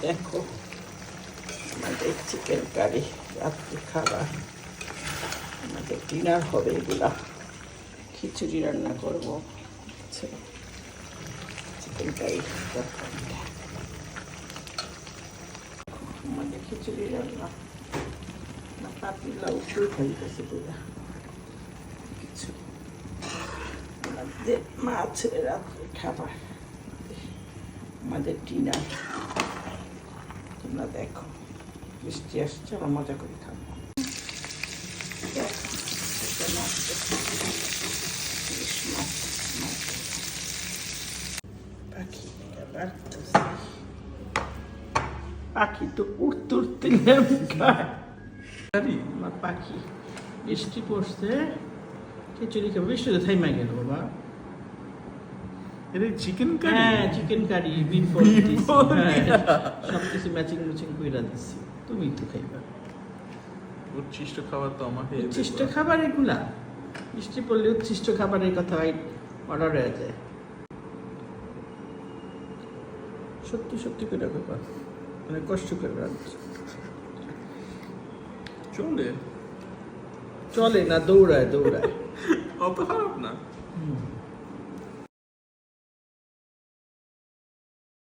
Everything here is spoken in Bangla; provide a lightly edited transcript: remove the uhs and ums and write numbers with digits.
দেখো আমাদের চিকেন কারি রাত্রে খাবার, আমাদের ডিনার হবে। এগুলা খিচুড়ি রান্না করবো, চিকেন কারি তরকারিটা আমাদের খিচুড়ি রান্না। পাতিলা উপরে খাইতেছে পুরা কিছু। আমাদের মাছের রাত্রে খাবার, আমাদের ডিনার। তোমরা দেখো বৃষ্টি আসছে, আমরা মজা করে খাবো। পাখি তো উঠতে উঠতে আমার পাখি। বৃষ্টি পড়ছে, খিচুড়ি খাবো। বৃষ্টিতে থাইমা গেল বাবা। চিকেন কারি, হ্যাঁ চিকেন কারি, সবকিছু ম্যাচিং ম্যাচিং কইরা দিচ্ছি। তুমি তো খাইবা উচ্ছিষ্ট খাবার তো আমাকে। উচ্ছিষ্ট খাবার এগুলা, বৃষ্টি পড়লে উচ্ছিষ্ট খাবারের কথা অর্ডার হয়ে যায়। সত্যি সত্যি করে খাইবা, মানে কষ্ট করে রাখছি। চলে চলে না, দৌড়ায় দৌড়ায়। অত খারাপ না।